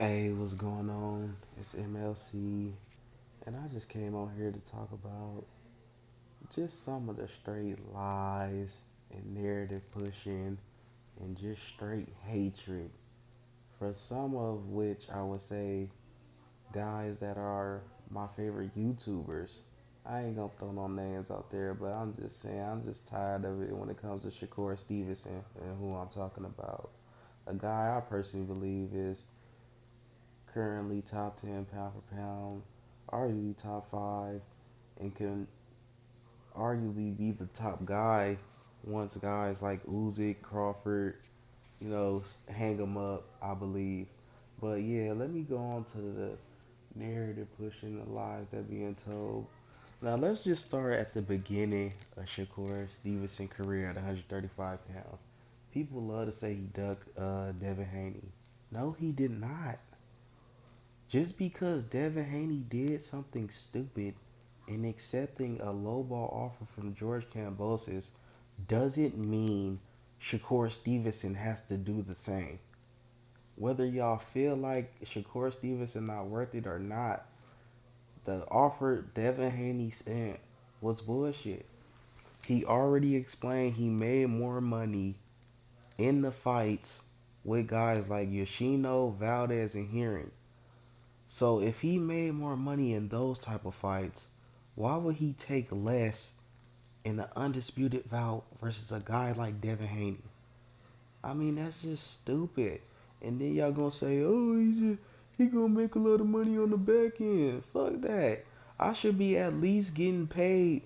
Hey, what's going on? It's MLC, and I just came on here to talk about just some of the straight lies and narrative pushing and just straight hatred for some of which I would say guys that are my favorite YouTubers. I ain't gonna throw no names out there, but I'm just saying I'm just tired of it when it comes to Shakur Steveson and who I'm talking about. A guy I personally believe is currently top 10 pound for pound, arguably top 5, and can arguably be the top guy once guys like Usyk, Crawford, hang them up, I believe. But yeah, let me go on to the narrative pushing the lies that being told. Now let's just start at the beginning of Shakur Stevenson' career at 135 pounds. People love to say he ducked Devin Haney. No, he did not. Just because Devin Haney did something stupid in accepting a lowball offer from George Kambosos doesn't mean Shakur Stevenson has to do the same. Whether y'all feel like Shakur Stevenson not worth it or not, the offer Devin Haney sent was bullshit. He already explained he made more money in the fights with guys like Yoshino, Valdez, and Hearing. So if he made more money in those type of fights, why would he take less in an undisputed bout versus a guy like Devin Haney? I mean, that's just stupid. And then y'all gonna say, oh, he gonna make a lot of money on the back end. Fuck that. I should be at least getting paid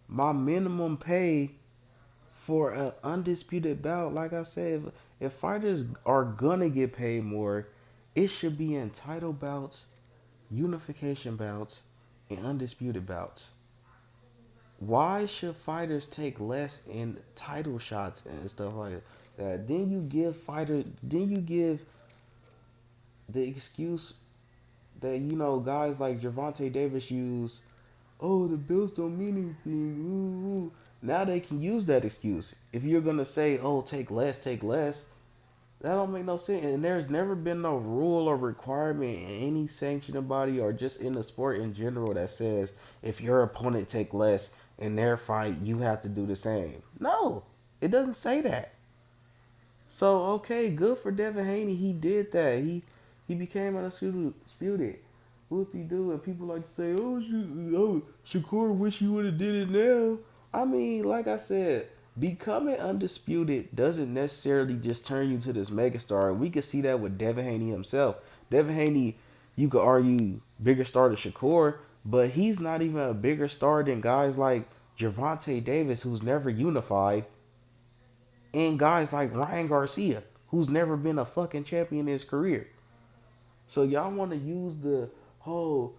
my minimum pay for an undisputed bout. Like I said, if fighters are gonna get paid more, it should be in title bouts, unification bouts, and undisputed bouts. Why should fighters take less in title shots and stuff like that? Then you give the excuse that guys like Gervonta Davis use. Oh, the bills don't mean anything. Ooh, ooh. Now they can use that excuse. If you're gonna say, "Oh, take less," that don't make no sense. And there's never been no rule or requirement in any sanctioning body or just in the sport in general that says if your opponent take less in their fight, you have to do the same. No, it doesn't say that. So okay, good for Devin Haney. He did that. He became undisputed. What he do? And people like to say, "Oh, Shakur wish he would have did it now." I mean, like I said, becoming undisputed doesn't necessarily just turn you to this megastar. We could see that with Devin Haney himself. Devin Haney, you could argue bigger star than Shakur, but he's not even a bigger star than guys like Gervonta Davis, who's never unified, and guys like Ryan Garcia, who's never been a fucking champion in his career. So y'all want to use the oh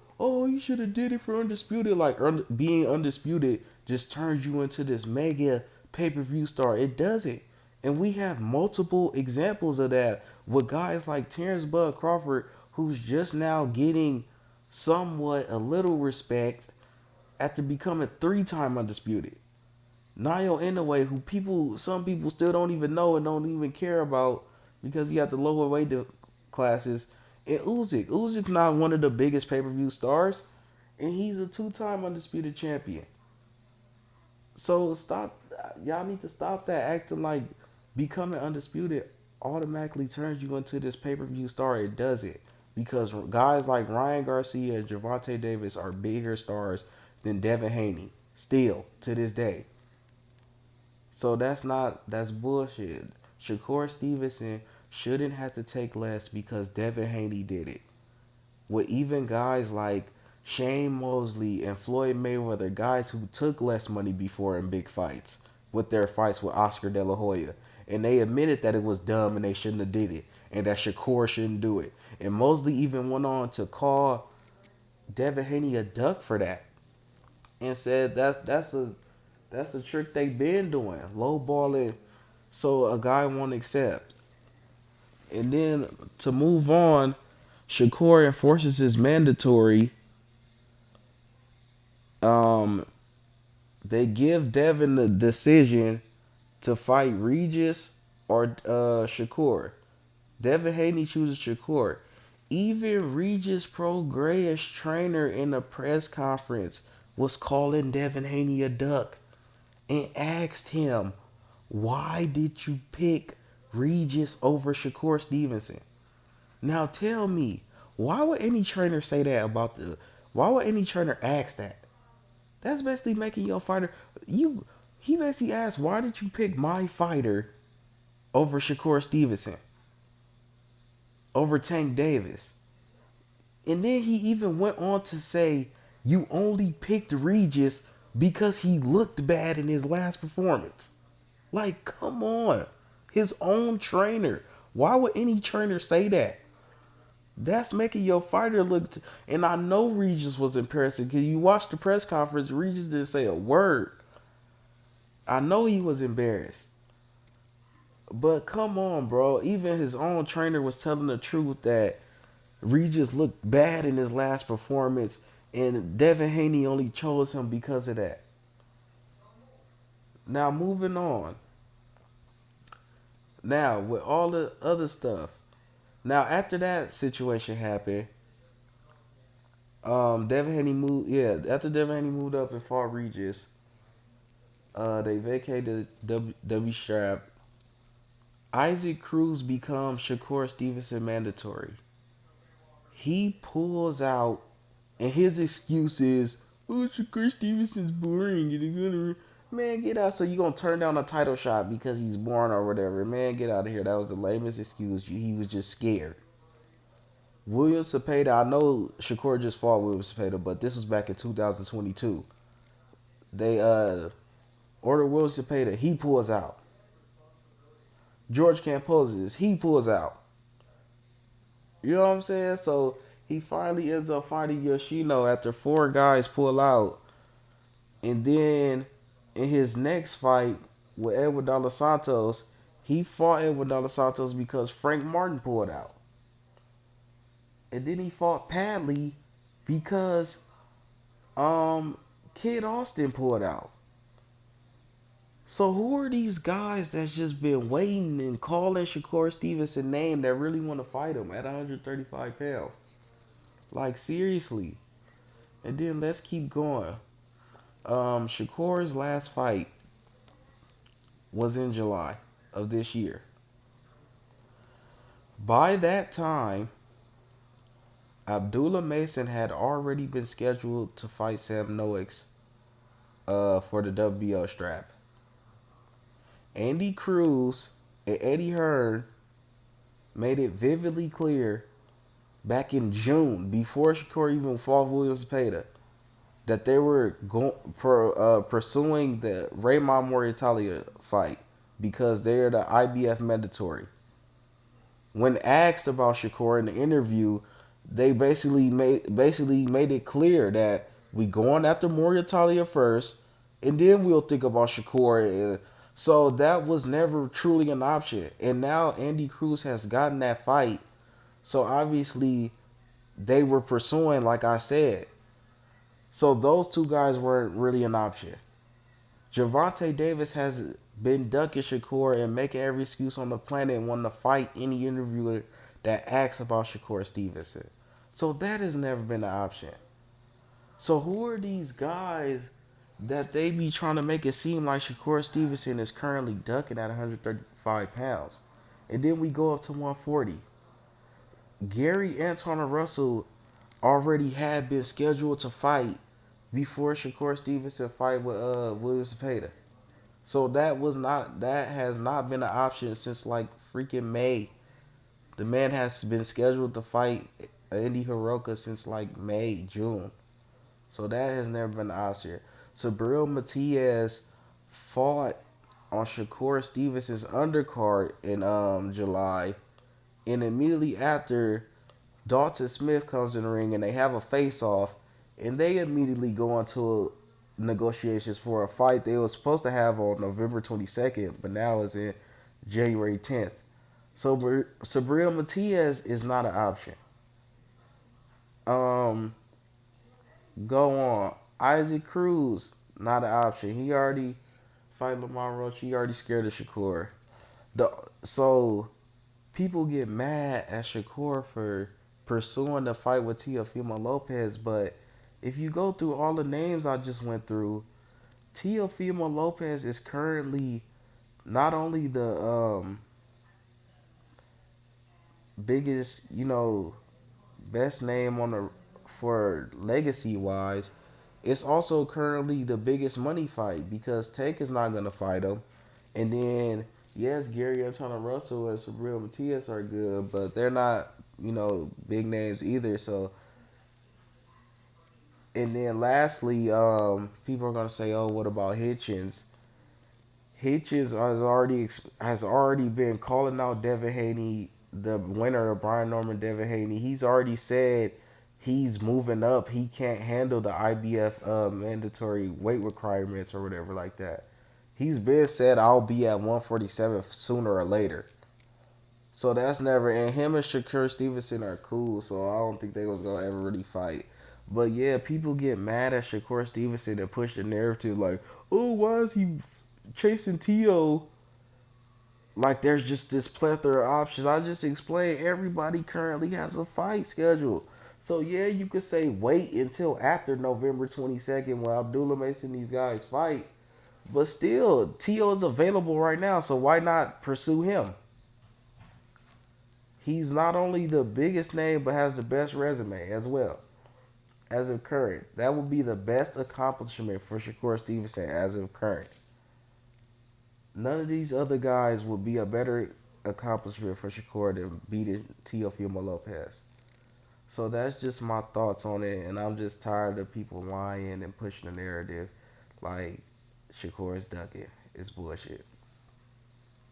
you should have did it for undisputed, like being undisputed just turns you into this mega pay-per-view star. It doesn't. And we have multiple examples of that with guys like Terrence Bud Crawford, who's just now getting somewhat a little respect after becoming three-time undisputed. Niall Inoue, who some people still don't even know and don't even care about because he got the lower weight classes. And Uzyk's not one of the biggest pay per view stars, and he's a two-time undisputed champion. So stop, y'all need to stop that acting like becoming undisputed automatically turns you into this pay per view star. It doesn't, because guys like Ryan Garcia and Gervonta Davis are bigger stars than Devin Haney still to this day. So that's bullshit. Shakur Stevenson shouldn't have to take less because Devin Haney did it. With even guys like Shane Mosley and Floyd Mayweather, guys who took less money before in big fights with their fights with Oscar De La Hoya. And they admitted that it was dumb and they shouldn't have did it. And that Shakur shouldn't do it. And Mosley even went on to call Devin Haney a duck for that. And said that's a trick they been doing. Low balling so a guy won't accept. And then to move on, Shakur enforces his mandatory. Um, they give Devin the decision to fight Regis or Shakur. Devin Haney chooses Shakur. Even Regis Prograis' trainer in a press conference was calling Devin Haney a duck and asked him, why did you pick Regis over Shakur Stevenson? Now tell me, why would any trainer say that about the? Why would any trainer ask that? That's basically making your fighter. You. He basically asked, why did you pick my fighter over Shakur Stevenson, over Tank Davis? And then he even went on to say, you only picked Regis because he looked bad in his last performance. Like, come on. His own trainer. Why would any trainer say that? That's making your fighter look. And I know Regis was embarrassed because you watched the press conference. Regis didn't say a word. I know he was embarrassed. But come on, bro. Even his own trainer was telling the truth that Regis looked bad in his last performance, and Devin Haney only chose him because of that. Now, moving on. Now, with all the other stuff. Now, after that situation happened, Devin Haney moved. Yeah, after Devin Haney moved up and fought Regis, they vacated W strap. Isaac Cruz becomes Shakur Stevenson mandatory. He pulls out, and his excuse is, "Oh, Shakur Stevenson's boring. And gonna man get out." So you gonna turn down a title shot because he's boring or whatever? Man, get out of here. That was the lamest excuse. He was just scared. William Cepeda. I know Shakur just fought William Cepeda, but this was back in 2022. They ordered William Cepeda. He pulls out. George Camposas. He pulls out. You know what I'm saying? So he finally ends up fighting Yoshino after four guys pull out. And then in his next fight with Edwin De Los Santos, he fought Edwin De Los Santos because Frank Martin pulled out. And then he fought Padley because Kid Austin pulled out. So who are these guys that's just been waiting and calling Shakur Stevenson name that really want to fight him at 135 pounds? Like, seriously. And then let's keep going. Shakur's last fight was in July of this year. By that time, Abdullah Mason had already been scheduled to fight Sam Noakes for the WBO strap. Andy Cruz and Eddie Hearn made it vividly clear back in June, before Shakur even fought William Cepeda, that they were pursuing the Raymond Moritalia fight because they're the IBF mandatory. When asked about Shakur in the interview, they basically made it clear that we going after Moritalia first, and then we'll think about Shakur. So that was never truly an option. And now Andy Cruz has gotten that fight. So obviously they were pursuing, like I said. So those two guys weren't really an option. Gervonta Davis has been ducking Shakur and making every excuse on the planet and wanting to fight any interviewer that asks about Shakur Stevenson. So that has never been an option. So who are these guys that they be trying to make it seem like Shakur Stevenson is currently ducking at 135 pounds? And then we go up to 140. Gary Anton Russell already had been scheduled to fight before Shakur Stevenson fight with William Cepeda. So that has not been an option since like freaking May. The man has been scheduled to fight Andy Hiroka since like May, June. So that has never been an option. Sabril Matias fought on Shakur Stevenson's undercard in July, and immediately after, Dalton Smith comes in the ring and they have a face off, and they immediately go into negotiations for a fight they were supposed to have on November 22nd, but now is in January 10th. So Sabril Matias is not an option. Um, Go on. Isaac Cruz, not an option. He already fight Lamar Roach. He already scared of Shakur. So people get mad at Shakur for pursuing the fight with Teofimo Lopez, but if you go through all the names I just went through, Teofimo Lopez is currently not only the biggest, best name on the for legacy wise, it's also currently the biggest money fight because Tank is not gonna fight him. And then yes, Gary Antonio Russell and Sabril Matias are good, but they're not, big names either. So and then lastly, people are gonna say, "Oh, what about Hitchens?" Hitchens has already been calling out Devin Haney, the winner of Brian Norman. Devin Haney. He's already said he's moving up. He can't handle the IBF mandatory weight requirements or whatever like that. He's been said I'll be at 147 sooner or later. So that's never, and him and Shakur Steveson are cool. So I don't think they was gonna ever really fight. But yeah, people get mad at Shakur Stevenson and push the narrative like, oh, why is he chasing Tio? Like there's just this plethora of options. I just explained everybody currently has a fight schedule. So yeah, you could say wait until after November 22nd when Abdullah Mason these guys fight. But still, Tio is available right now, so why not pursue him? He's not only the biggest name but has the best resume as well as of current. That would be the best accomplishment for Shakur Stevenson as of current. None of these other guys would be a better accomplishment for Shakur than beating Teofimo Lopez. So that's just my thoughts on it, and I'm just tired of people lying and pushing the narrative like Shakur is ducking. It's bullshit.